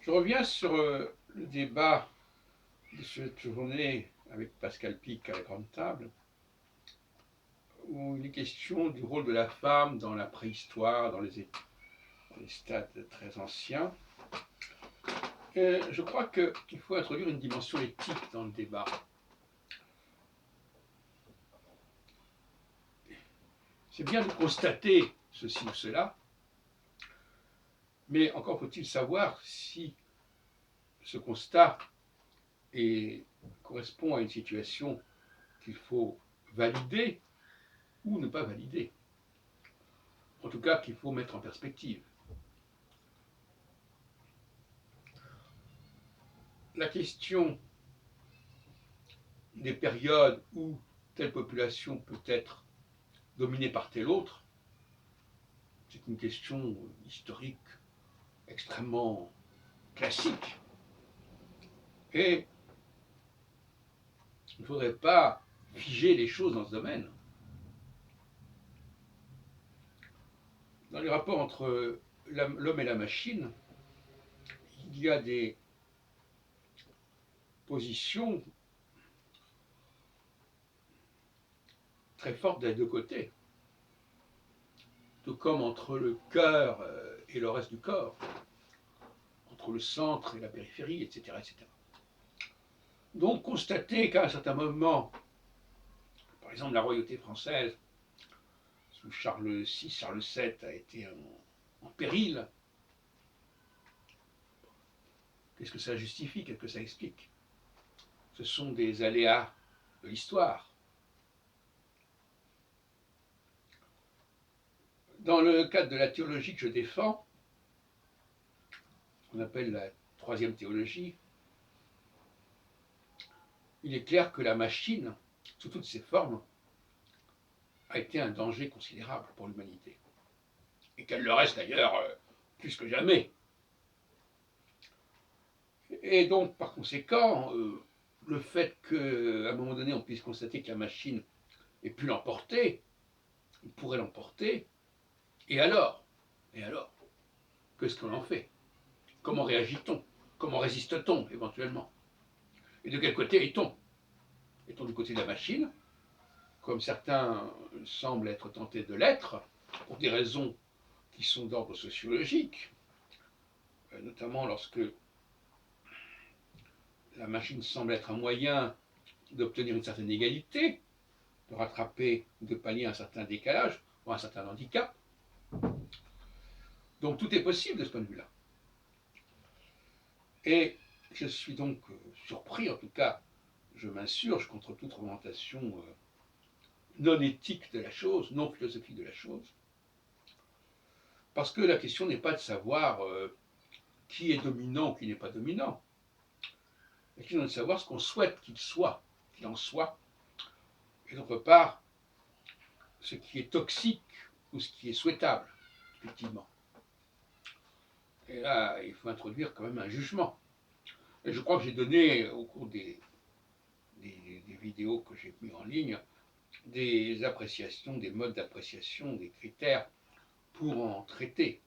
Je reviens sur le débat de cette journée avec Pascal Pic à la grande table, où il est question du rôle de la femme dans la préhistoire, dans les stades très anciens. Et je crois qu'il faut introduire une dimension éthique dans le débat. C'est bien de constater ceci ou cela, mais encore faut-il savoir si ce constat correspond à une situation qu'il faut valider ou ne pas valider. En tout cas, qu'il faut mettre en perspective. La question des périodes où telle population peut être dominée par telle autre, c'est une question historique extrêmement classique. Et il ne faudrait pas figer les choses dans ce domaine. Dans les rapports entre l'homme et la machine, il y a des positions très fortes des deux côtés, tout comme entre le cœur et le reste du corps, entre le centre et la périphérie, etc. etc. Donc constater qu'à un certain moment, par exemple la royauté française, sous Charles VI, Charles VII, a été en péril, qu'est-ce que ça justifie, qu'est-ce que ça explique? Ce sont des aléas de l'histoire. Dans le cadre de la théologie que je défends, qu'on appelle la troisième théologie, il est clair que la machine, sous toutes ses formes, a été un danger considérable pour l'humanité. Et qu'elle le reste d'ailleurs plus que jamais. Et donc, par conséquent, le fait qu'à un moment donné, on puisse constater que la machine ait pu l'emporter, pourrait l'emporter, et alors? Et alors? Qu'est-ce qu'on en fait? Comment réagit-on? Comment résiste-t-on éventuellement? Et de quel côté est-on? Est-on du côté de la machine, comme certains semblent être tentés de l'être, pour des raisons qui sont d'ordre sociologique, notamment lorsque la machine semble être un moyen d'obtenir une certaine égalité, de rattraper, de pallier un certain décalage ou un certain handicap. Donc tout est possible de ce point de vue-là. Et je suis donc surpris, en tout cas, je m'insurge contre toute orientation non éthique de la chose, non philosophique de la chose, parce que la question n'est pas de savoir qui est dominant ou qui n'est pas dominant. La question est de savoir ce qu'on souhaite qu'il en soit, et d'autre part, ce qui est toxique ou ce qui est souhaitable, effectivement. Et là, il faut introduire quand même un jugement. Et je crois que j'ai donné, au cours des vidéos que j'ai mises en ligne, des appréciations, des modes d'appréciation, des critères pour en traiter.